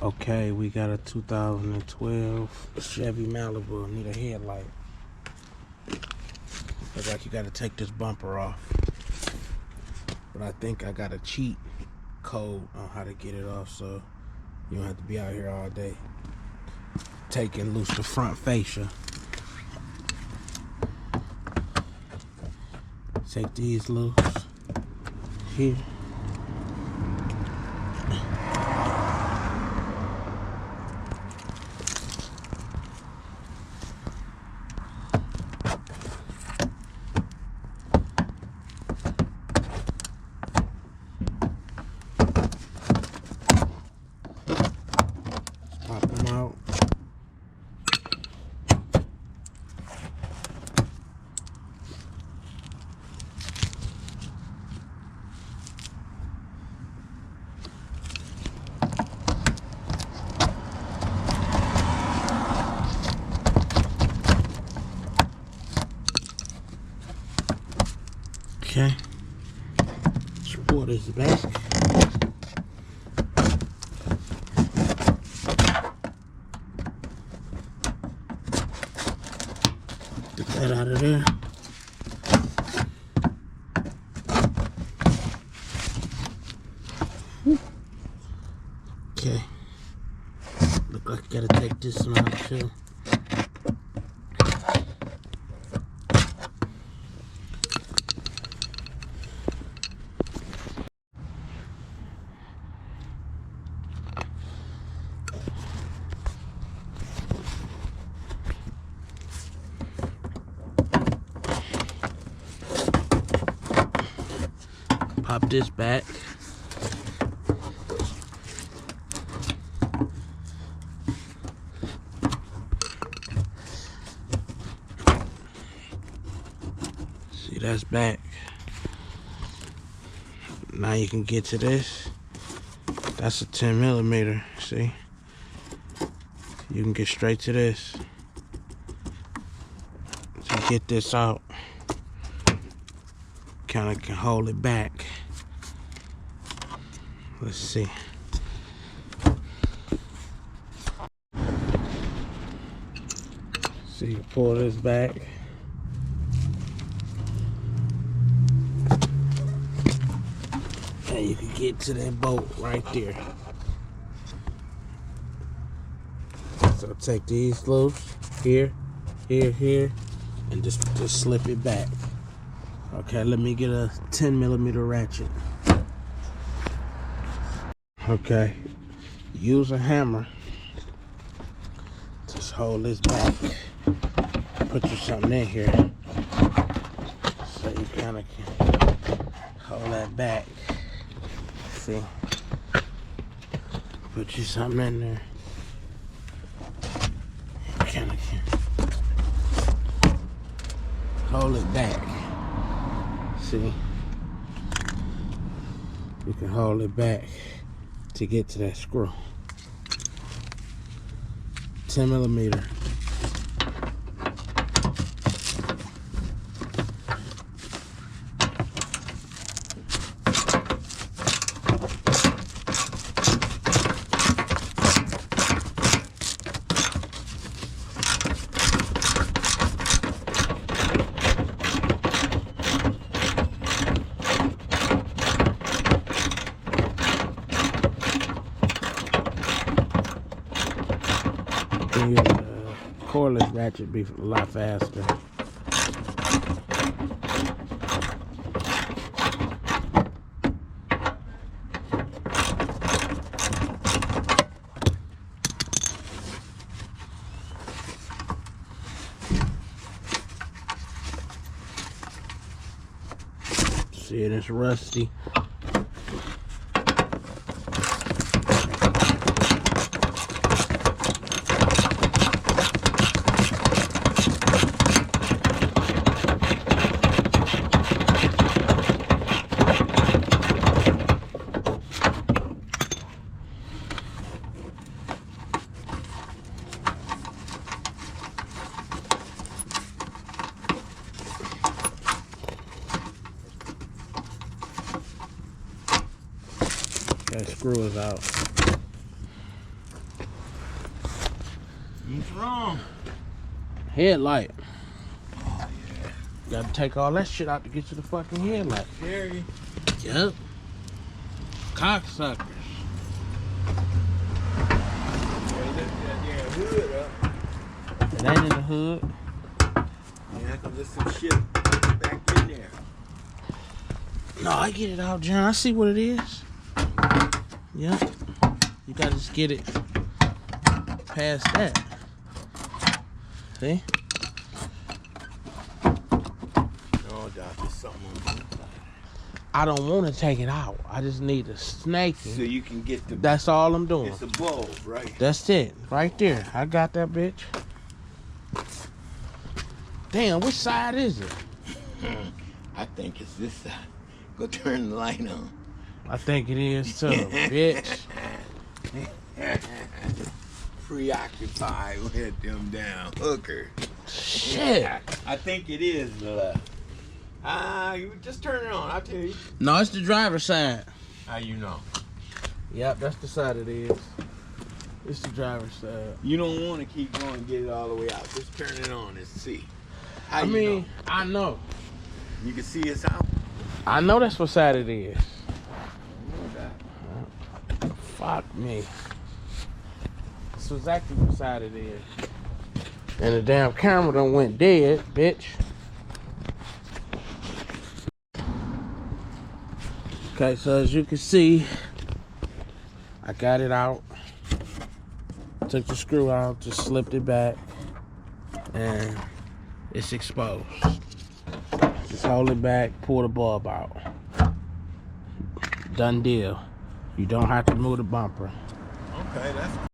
Okay, we got a 2012 Chevy Malibu. Need a headlight. Looks like you gotta take this bumper off. But I think I got a cheat code on how to get it off, so you don't have to be out here all day taking loose the front fascia. Take these loose here. Pop them out. Okay. Support is back. Get that out of there. Okay. Look like you gotta take this one out too. Pop this back. See, that's back. Now you can get to this. That's a 10mm, see? You can get straight to this. To get this out, kind of can hold it back. Let's see. So you pull this back. And you can get to that bolt right there. So take these loose, here, here, and just slip it back. Okay, let me get a 10mm ratchet. Okay, use a hammer. Just hold this back. Put you something in here so you kind of can hold that back. See? Put you something in there. Kind of can hold it back. See? You can hold it back to get to that screw. 10mm. The cordless ratchet be a lot faster. See it, it's rusty. That screw is out. What's wrong? Headlight. Oh, yeah. Gotta take all that shit out to get to the fucking headlight. Scary. Yep. Cocksuckers. Hood up. It ain't in the hood. Yeah, cause there's some shit back in there. No, I get it out, John. I see what it is. Yep. You gotta just get it past that. See? No doubt there's something on the inside. I don't want to take it out. I just need a snake. So you can get the... That's all I'm doing. It's a bulb, right? That's it. Right there. I got that bitch. Damn, which side is it? I think it's this side. Go turn the light on. I think it is too, bitch. Preoccupied with them down hookers. Shit. I think it is the left. You just turn it on, I'll tell you. No, it's the driver's side. How you know? Yep, that's the side it is. It's the driver's side. You don't want to keep going and get it all the way out. Just turn it on and see. How I you mean, know? I know. You can see it's out. I know that's what side it is. Fuck me. That's exactly what side it is. And the damn camera done went dead, bitch. Okay, so as you can see, I got it out. Took the screw out, just slipped it back, and it's exposed. Just hold it back, pull the bulb out. Done deal. You don't have to move the bumper. Okay, that's